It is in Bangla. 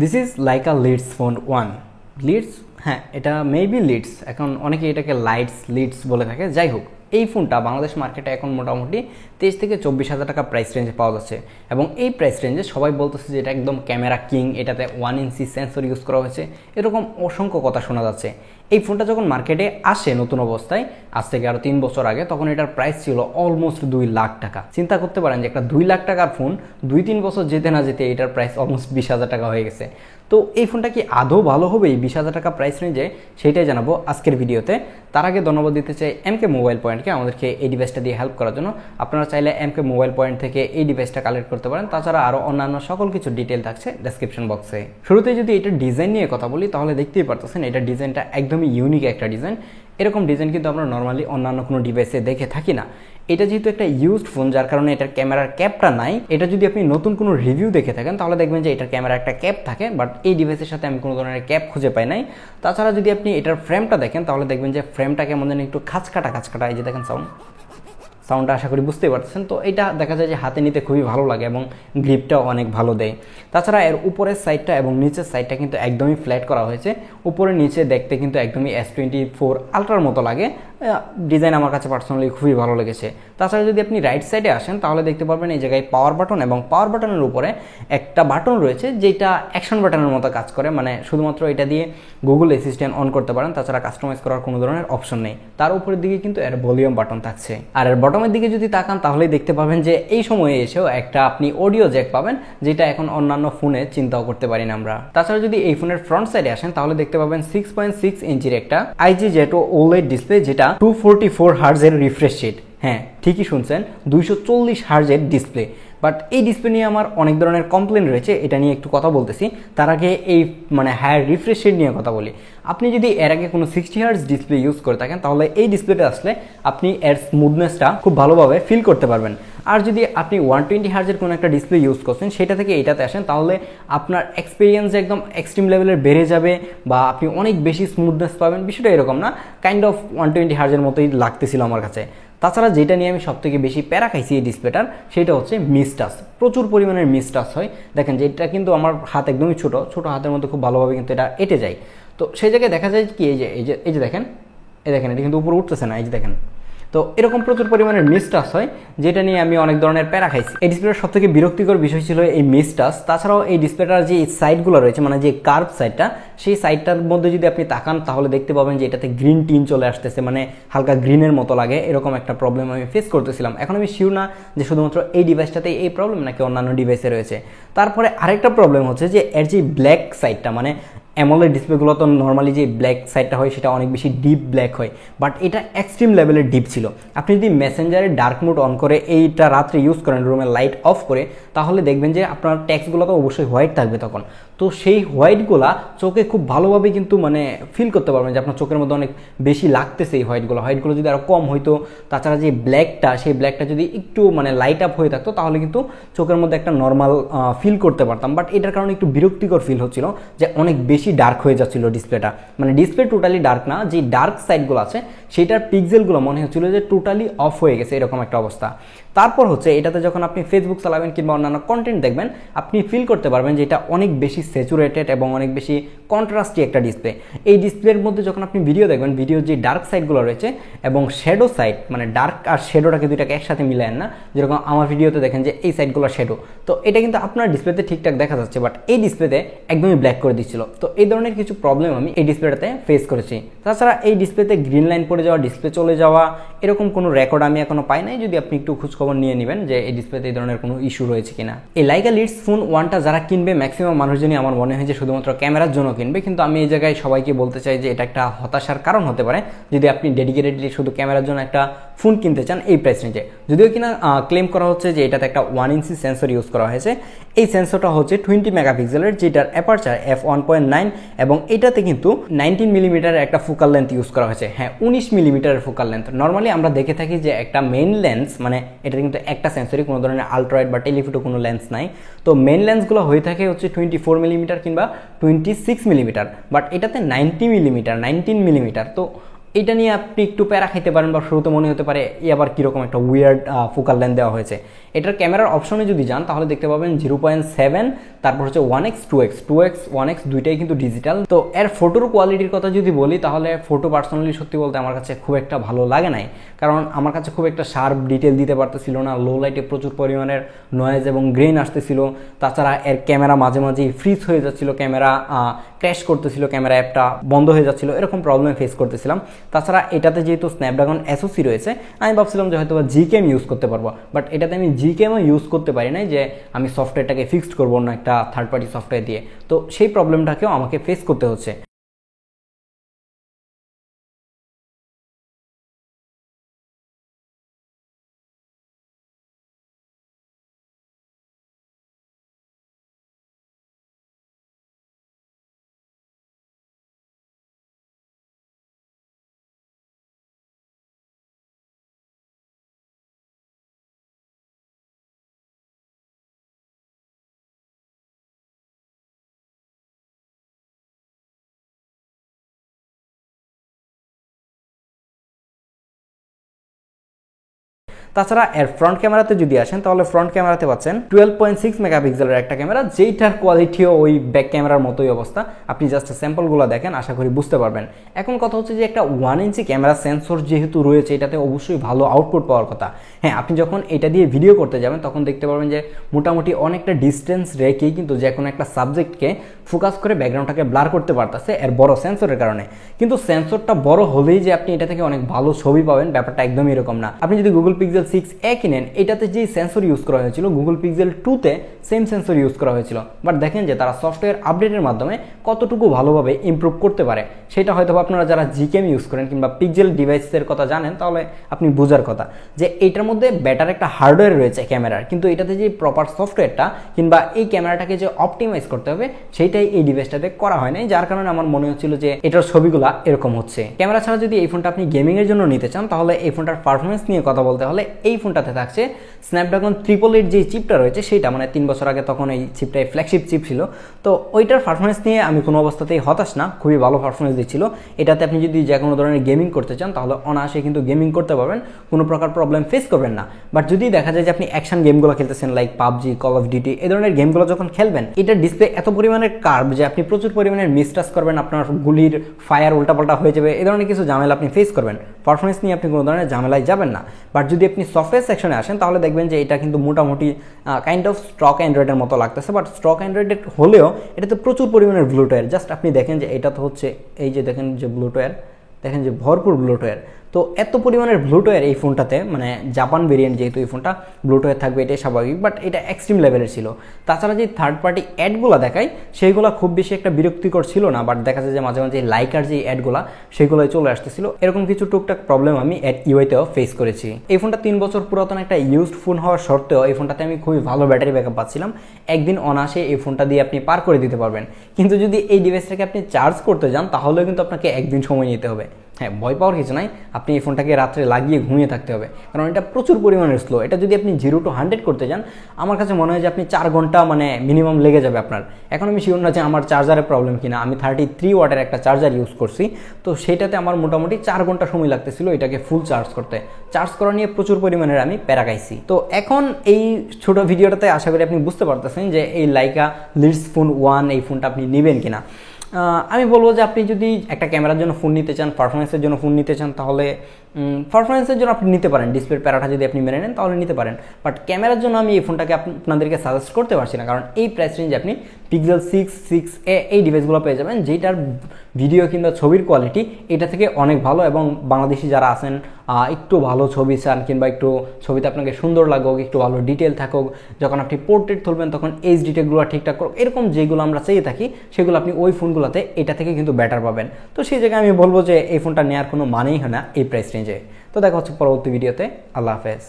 This is like a leads phone one. Leads, হ্যাঁ এটা মেবি লিডস, এখন অনেকে এটাকে লাইটস লিডস বলে থাকে। যাই হোক, এই ফোনটা বাংলাদেশ মার্কেটে এখন মোটামুটি 23 থেকে 24,000 টাকা প্রাইস রেঞ্জে পাওয়া যাচ্ছে। এবং এই প্রাইস রেঞ্জে সবাই বলতেছে যে এটা একদম ক্যামেরা কিং, এটাতে 1 ইঞ্চি সেন্সর ইউজ করা হয়েছে, এরকম অসংখ্য কথা শোনা যাচ্ছে। এই ফোনটা যখন মার্কেটে আসে নতুন অবস্থায়, আজ থেকে আরও 3 বছর আগে, তখন এটার প্রাইস ছিল অলমোস্ট 2 লাখ টাকা। চিন্তা করতে পারেন যে একটা 2 লাখ টাকার ফোন 2-3 বছর যেতে না যেতে এটার প্রাইস অলমোস্ট 20,000 টাকা হয়ে গেছে। তো এই ফোনটা কি আদৌ ভালো হবে এই 20,000 টাকা প্রাইস রেঞ্জে, সেইটাই জানাবো আজকের ভিডিওতে। তার আগে ধন্যবাদ দিতে চাই এমকে মোবাইল পয়েন্টকে আমাদেরকে এই ডিভাইসটা দিয়ে হেল্প করার জন্য। আপনারা চাইলে এমকে মোবাইল পয়েন্ট থেকে এই ডিভাইসটা কালেক্ট করতে পারেন। তাছাড়া আরও অন্যান্য সকল কিছু ডিটেল থাকছে ডেসক্রিপশন বক্সে। শুরুতে যদি এটার ডিজাইন নিয়ে কথা বলি, তাহলে দেখতেই পারতেছেন এটার ডিজাইনটা একদমই ইউনিক একটা ডিজাইন। এরকম ডিজাইন কিন্তু আমরা নর্মালি অন্যান্য কোনো ডিভাইসে দেখে থাকি না। এটা যেহেতু একটা ইউজড ফোন, যার কারণে এটার ক্যামেরার ক্যাপটা নাই। এটা যদি আপনি নতুন কোনো রিভিউ দেখে থাকেন তাহলে দেখবেন যে এটার ক্যামেরা একটা ক্যাপ থাকে, বাট এই ডিভাইসের সাথে আমি কোনো ধরনের ক্যাপ খুঁজে পাই নাই। তাছাড়া যদি আপনি এটার ফ্রেমটা দেখেন তাহলে দেখবেন যে ফ্রেমটা কেমন যেন একটু খাঁচকাটা, এই যে দেখেন সাউন্ডটা আশা করি বুঝতেই পারছেন। তো এটা দেখা যায় যে হাতে নিতে খুবই ভালো লাগে এবং গ্রিপটাও অনেক ভালো দেয়। তাছাড়া এর উপরের সাইডটা এবং নিচের সাইডটা কিন্তু একদমই ফ্ল্যাট করা হয়েছে। উপরে নিচে দেখতে কিন্তু একদমই S24 আলট্রার মতো লাগে। ডিজাইন আমার কাছে পার্সোনালি খুবই ভালো লেগেছে। তাছাড়া যদি আপনি রাইট সাইডে আসেন তাহলে দেখতে পারবেন এই জায়গায় পাওয়ার বাটন, এবং পাওয়ার বাটনের উপরে একটা বাটন রয়েছে যেটা অ্যাকশন বাটনের মতো কাজ করে, মানে শুধুমাত্র এটা দিয়ে গুগল অ্যাসিস্ট্যান্ট অন করতে পারেন। তাছাড়া কাস্টমাইজ করার কোনো ধরনের অপশন নেই। তার উপরের দিকে কিন্তু এর ভলিউম বাটন থাকছে। আর এর বটমের দিকে যদি তাকান তাহলেই দেখতে পাবেন যে এই সময়ে এসেও একটা আপনি অডিও জ্যাক পাবেন, যেটা এখন অন্যান্য ফোনে চিন্তাও করতে পারি না আমরা। তাছাড়া যদি এই ফোনের ফ্রন্ট সাইডে আসেন তাহলে দেখতে পাবেন 6.6 ইঞ্চির একটা IGZO OLED ডিসপ্লে, যেটা 244 হার্জের রিফ্রেশ রেট। হ্যাঁ ঠিকই শুনছেন, 240 হার্জের ডিসপ্লে। বাট এই ডিসপ্লে নিয়ে আমার অনেক ধরনের কমপ্লেন রয়েছে, এটা নিয়ে একটু কথা বলতেছি। তার আগে এই হায়ার রিফ্রেশ রেট নিয়ে কথা বলি। আপনি যদি এর আগে কোনো 60 হার্জ ডিসপ্লে ইউজ করে থাকেন তাহলে এই ডিসপ্লেতে আসলে আপনি এর স্মুথনেসটা খুব ভালোভাবে ফিল করতে পারবেন। আর যদি আপনি 120 হার্জের কোনো একটা ডিসপ্লে ইউজ করছেন, সেটা থেকে এটাতে আসেন তাহলে আপনার এক্সপিরিয়েন্স একদম এক্সট্রিম লেভেলের বেড়ে যাবে, বা আপনি অনেক বেশি স্মুথনেস পাবেন। বিষয়টা এরকম না, কাইন্ড অফ 120 হার্জের মতোই লাগতেছিল আমার কাছে। তাছাড়া যেটা নিয়ে আমি সবথেকে বেশি প্যারা খাইছি এই ডিসপ্লেটার, সেটা হচ্ছে মিসটাচ। প্রচুর পরিমাণের মিসটাচ হয়। দেখেন যে এটা কিন্তু আমার হাত একদমই ছোট হাতের মধ্যে খুব ভালোভাবে কিন্তু এটা এঁটে যায়। তো সেই জায়গায় দেখা যায় কি এই যে দেখেন এটা কিন্তু উপরে উঠতেছে না, এই যে দেখেন। তো এরকম প্রচুর পরিমাণের মিসটাচ হয়, যেটা নিয়ে আমি অনেক ধরনের প্যারা খাইছি। এই ডিসপ্লেটার সবথেকে বিরক্তিকর বিষয় ছিল এই মিসটাচ। তাছাড়াও এই ডিসপ্লেটার যে সাইডগুলো রয়েছে, মানে যে কার্ভ সাইডটা, সেই সাইডটার মধ্যে যদি আপনি তাকান তাহলে দেখতে পাবেন যে এটাতে গ্রিন টিন চলে আসতেছে, মানে হালকা গ্রিনের মতো লাগে। এরকম একটা প্রবলেম আমি ফেস করতেছিলাম। এখন আমি শিওর না যে শুধুমাত্র এই ডিভাইসটাতেই এই প্রবলেম নাকি অন্যান্য ডিভাইসে রয়েছে। তারপরে আরেকটা প্রবলেম হচ্ছে যে এর যে ব্ল্যাক সাইডটা, মানে অ্যামোলেড ডিসপ্লেগুলো তো নর্মালি যে ব্ল্যাক সাইডটা হয় সেটা অনেক বেশি ডিপ ব্ল্যাক হয়, বাট এটা এক্সট্রিম লেভেলের ডিপ ছিল। আপনি যদি মেসেঞ্জারে ডার্ক মোড অন করে এইটা রাত্রে ইউজ করেন, রুমের লাইট অফ করে, তাহলে দেখবেন যে আপনার টেক্সটগুলো তো অবশ্যই হোয়াইট থাকবে তখন। তো সেই হোয়াইটগুলা চোখে খুব ভালোভাবে কিন্তু ফিল করতে পারবেন যে আপনার চোখের মধ্যে অনেক বেশি লাগতেছে এই হোয়াইটগুলো যদি আরও কম হইতো। তাছাড়া যে ব্ল্যাকটা, সেই ব্ল্যাকটা যদি একটু লাইট আপ হয়ে থাকতো তাহলে কিন্তু চোখের মধ্যে একটা নর্মাল ফিল করতে পারতাম। বাট এটার কারণে একটু বিরক্তিকর ফিল হচ্ছিল যে অনেক বেশি ডার্ক হয়ে যাচ্ছিল ডিসপ্লেটা। ডিসপ্লে টোটালি ডার্ক না, যে ডার্ক সাইডগুলো আছে সেটার পিক্সেলগুলো মনে হচ্ছিল যে টোটালি অফ হয়ে গেছে, এরকম একটা অবস্থা। তারপর হচ্ছে এটাতে যখন আপনি ফেসবুক চালাবেন কিংবা অন্যান্য কন্টেন্ট দেখবেন, আপনি ফিল করতে পারবেন যে এটা অনেক বেশি স্যাচুরেটেড এবং অনেক বেশি কন্ট্রাস্টি একটা ডিসপ্লে। এই ডিসপ্লের মধ্যে যখন আপনি ভিডিও দেখবেন, ভিডিওর যে ডার্ক সাইডগুলো রয়েছে এবং শ্যাডো সাইড, ডার্ক আর শ্যাডোটাকে দুইটাকে একসাথে মিলায়েন না, যেরকম আমার ভিডিওতে দেখেন যে এই সাইডগুলো শ্যাডো, তো এটা কিন্তু আপনার ডিসপ্লেতে ঠিকঠাক দেখা যাচ্ছে, বাট এই ডিসপ্লেতে একদমই ব্ল্যাক করে দিচ্ছিল। তো এই ধরনের কিছু প্রবলেম আমি এই ডিসপ্লেটাতে ফেস করেছি। তাছাড়া এই ডিসপ্লেতে গ্রিন লাইন পড়ে যাওয়া, ডিসপ্লে চলে যাওয়া, এরকম কোনো রেকর্ড আমি এখনো পাই নাই। যদি আপনি একটু খোঁজখবর নিয়ে নেবেন যে এই ডিসপ্লেতে এই ধরনের কোনো ইস্যু রয়েছে কিনা। এই লাইকা লিডস ফোন ওয়ানটা যারা কিনবে, ম্যাক্সিমাম মানুষজনই আমার মনে হয় যে শুধুমাত্র ক্যামেরার জন্য কিনবে, কিন্তু আমি এই জায়গায় সবাইকে বলতে চাই যে এটা একটা হতাশার কারণ হতে পারে যদি আপনি ডেডিকেটেডলি শুধু ক্যামেরার জন্য একটা ফোন কিনতে চান এই প্রাইস রেঞ্জে। যদিও কিনা ক্লেম করা হচ্ছে যে এটাতে একটা 1 ইঞ্চি সেন্সর ইউজ করা হয়েছে। এই সেন্সরটা হচ্ছে 20 মেগাপিক্সেলের, যেটার অ্যাপারচার f1.9, এবং এটাতে কিন্তু 19 মিলিমিটারের একটা ফোকাল লেন্থ ইউজ করা হয়েছে। হ্যাঁ, 19 মিলিমিটারের ফোকাল লেন্থ। নর্মালি আমরা দেখে থাকি যে একটা মেইন লেন্স, এটা কিন্তু একটা সেন্সরই, কোনো ধরনের আলট্রাওয়াইড বা টেলিফোটো কোনো লেন্স নাই। তো মেইন লেন্সগুলো হয়ে থাকে হচ্ছে 24 মিলিমিটার কিংবা 26 মিলিমিটার, বাট এটাতে 19 মিলিমিটার। তো এটা নিয়ে আপনি একটু প্যারা খাইতে পারেন বা শুরুতে মনে হতে পারে এই আবার কীরকম একটা উইয়ার্ড ফোকাল লেন্থ দেওয়া হয়েছে। এটার ক্যামেরার অপশনে যদি যান তাহলে দেখতে পাবেন 0.7, তারপর হচ্ছে 1x 2x 2x 1x দুইটাই কিন্তু ডিজিটাল। তো এর ফটোর কোয়ালিটির কথা যদি বলি তাহলে ফটো পার্সোনালি সত্যি বলতে আমার কাছে খুব একটা ভালো লাগে নাই, কারণ আমার কাছে খুব একটা শার্প ডিটেল দিতে পারতেছিল না, লো লাইটে প্রচুর পরিমাণের নয়েজ এবং গ্রেন আসতেছিল। তাছাড়া এর ক্যামেরা মাঝে মাঝেই ফ্রিজ হয়ে যাচ্ছিল, ক্যামেরা ক্র্যাশ করতেছিল, ক্যামেরা অ্যাপটা বন্ধ হয়ে যাচ্ছিল, এরকম প্রবলেম ফেস করতেছিলাম। তাছাড়া এটাতে যেহেতু স্ন্যাপড্রাগন এসওসি রয়েছে, আমি ভাবছিলাম যে হয়তো জিকেএম ইউজ করতে পারবো, বাট এটাতে আমি জিকেএমও ইউজ করতে পারি নাই যে আমি সফটওয়্যারটাকে ফিক্সড করবো না একটা থার্ড পার্টি সফটওয়্যার দিয়ে। তো সেই প্রবলেমটাকেও আমাকে ফেস করতে হচ্ছে। তাছাড়া এর ফ্রন্ট ক্যামেরাতে যদি আসেন তাহলে ফ্রন্ট ক্যামেরাতে পাচ্ছেন 12.6 মেগাপিক্সেলের একটা ক্যামেরা, যেইটার কোয়ালিটিও ওই ব্যাক ক্যামেরার মতোই অবস্থা। আপনি জাস্ট স্যাম্পলগুলো দেখেন, আশা করি বুঝতে পারবেন। এখন কথা হচ্ছে যে একটা 1 ইঞ্চি ক্যামেরা সেন্সর যেহেতু রয়েছে, এটাতে অবশ্যই ভালো আউটপুট পাওয়ার কথা। হ্যাঁ, আপনি যখন এটা দিয়ে ভিডিও করতে যাবেন তখন দেখতে পারবেন যে মোটামুটি অনেকটা ডিস্টেন্স রেখেই কিন্তু যে কোনো একটা সাবজেক্টকে ফোকাস করে ব্যাকগ্রাউন্ডটাকে ব্লার করতে পারতেছে এর বড় সেন্সরের কারণে। কিন্তু সেন্সরটা বড় হলেই যে আপনি এটা থেকে অনেক ভালো ছবি পাবেন ব্যাপারটা একদমই এরকম না। আপনি যদি গুগল পিক্সেল 6a কিনেন, এটাতে যে সেন্সর ইউজ করা হয়েছিল গুগল পিক্সেল 2তে সেম সেন্সর ইউজ করা হয়েছিল, বাট দেখেন যে তারা সফটওয়্যার আপডেটের মাধ্যমে কতটুকু ভালোভাবে ইমপ্রুভ করতে পারে সেটা হয়তো আপনারা যারা জিকেএম ইউজ করেন কিংবা পিক্সেল ডিভাইসের কথা জানেন তাহলে আপনি বোঝার কথা যে এইটার মধ্যে বেটার একটা হার্ডওয়্যার রয়েছে ক্যামেরার, কিন্তু এটাতে যে প্রপার সফটওয়্যারটা কিংবা এই ক্যামেরাটাকে যে অপটিমাইজ করতে হবে সেইটাই এই ডিভাইসটাতে করা হয় নাই, যার কারণে আমার মনে হচ্ছিল যে এটার ছবিগুলা এরকম হচ্ছে। ক্যামেরা ছাড়া যদি এই ফোনটা আপনি গেমিং এর জন্য নিতে চান তাহলে এই ফোনটার পারফরমেন্স নিয়ে কথা বলতে হলে এই ফোনটাতে থাকছে স্ন্যাপড্রাগন 888 যে চিপটা রয়েছে সেইটা, মানে 3 বছর আগে তখন এই চিপটাই ফ্ল্যাগশিপ চিপ ছিল। তো ওইটার পারফরমেন্স নিয়ে আমি কোনো অবস্থাতেই হতাশ না, খুবই ভালো পারফরমেন্স দিচ্ছিল। এটাতে আপনি যদি যে কোনো ধরনের গেমিং করতে চান তাহলে অনায়াসে কিন্তু গেমিং করতে পারবেন, কোনো প্রকার প্রবলেম ফেস করবেন না। বাট যদি দেখা যায় যে আপনি অ্যাকশন গেমগুলো খেলতেছেন like PUBG, Call of Duty, এই ধরনের গেমগুলো যখন খেলবেন এটার ডিসপ্লে এত পরিমাণের কার্ভ যে আপনি প্রচুর পরিমাণের মিসটাচ করবেন, আপনার গুলির ফায়ার উল্টাপাল্টা হয়ে যাবে, এই ধরনের কিছু ঝামেলা আপনি ফেস করবেন। পারফরমেন্স নিয়ে আপনি কোনো ধরনের ঝামেলায় যাবেন না। বাট যদি আপনি সফটওয়্যার সেকশনে আসেন তাহলে দেখবেন যে এটা কিন্তু মোটামুটি কাইন্ড অফ স্টক অ্যান্ড্রয়েডের মতো লাগতেছে, বাট স্টক অ্যান্ড্রয়েডের হলেও এটাতে প্রচুর পরিমাণের ব্লুটুথ। জাস্ট আপনি দেখেন যে এটা তো হচ্ছে এই যে দেখেন যে ব্লুটুথ, দেখেন যে ভরপুর ব্লুটুথ। তো এত পরিমাণের ব্লুটুথ এই ফোনটাতে, মানে জাপান ভেরিয়েন্ট যেহেতু এই ফোনটা ব্লুটুথ থাকবে এটাই স্বাভাবিক, বাট এটা এক্সট্রিম লেভেলের ছিল। তাছাড়া যে থার্ড পার্টি অ্যাডগুলো দেখায় সেইগুলো খুব বেশি একটা বিরক্তিকর ছিল না, বাট দেখা যায় যে মাঝে মাঝে লাইকার যে অ্যাডগুলো সেগুলোই চলে আসতেছিল। এরকম কিছু টুকটাক প্রবলেম আমি অ্যাড ইউআইতেও ফেস করেছি। এই ফোনটা 3 বছর পুরাতন একটা ইউজড ফোন হওয়ার সত্ত্বেও এই ফোনটাতে আমি খুবই ভালো ব্যাটারি ব্যাকআপ পাচ্ছিলাম। একদিন অনায়াসে এই ফোনটা দিয়ে আপনি পার করে দিতে পারবেন। কিন্তু যদি এই ডিভাইসটাকে আপনি চার্জ করতে যান তাহলেও কিন্তু আপনাকে একদিন সময় নিতে হবে। হ্যাঁ, ভয় পাওয়ার কিছু নাই, আপনি এই ফোনটাকে রাত্রে লাগিয়ে ঘুমিয়ে থাকতে হবে, কারণ এটা প্রচুর পরিমাণের স্লো। এটা যদি আপনি 0 to 100 করতে যান আমার কাছে মনে হয় যে আপনি 4 ঘন্টা মানে মিনিমাম লেগে যাবে আপনার। এখন আমি শিওর না যে আমার চার্জারের প্রবলেম কিনা, আমি 33 ওয়াটের একটা চার্জার ইউজ করছি, তো সেটাতে আমার মোটামুটি 4 ঘন্টা সময় লাগতেছিল এটাকে ফুল চার্জ করতে। চার্জ করা নিয়ে প্রচুর পরিমাণের আমি প্যারা খাইছি। তো এখন এই ছোট ভিডিওটাতে আশা করি আপনি বুঝতে পারতেছেন যে এই লাইকা লিডস ফোন 1 এই ফোনটা আপনি নেবেন কিনা। আমি বলবো যে আপনি যদি একটা ক্যামেরার জন্য ফোন নিতে চান, পারফরমেন্সের জন্য ফোন নিতে চান তাহলে পারফরমেন্সের জন্য আপনি নিতে পারেন, ডিসপ্লের প্যারাটা যদি আপনি মেনে নেন তাহলে নিতে পারেন। বাট ক্যামেরার জন্য আমি এই ফোনটাকে আপনাদেরকে সাজেস্ট করতে পারছি না, কারণ এই প্রাইস রেঞ্জে আপনি পিক্সেল 6a এই ডিভাইসগুলো পেয়ে যাবেন যেটার ভিডিও কিংবা ছবির কোয়ালিটি এটা থেকে অনেক ভালো। এবং বাংলাদেশি যারা আছেন একটু ভালো ছবি চান কিংবা একটু ছবিতে আপনাকে সুন্দর লাগুক, একটু ভালো ডিটেল থাকুক, যখন আপনি পোর্ট্রেট তুলবেন তখন এইচ ডিটেলগুলো ঠিকঠাক করুক, এরকম যেগুলো আমরা চেয়ে থাকি সেগুলো আপনি ওই ফোনগুলোতে এটা থেকে কিন্তু বেটার পাবেন। তো সেই জায়গায় আমি বলবো যে এই ফোনটা নেওয়ার কোনো মানেই হয় না এই প্রাইস রেঞ্জে। তো দেখা হচ্ছে পরবর্তী ভিডিওতে। আল্লাহ হাফেজ।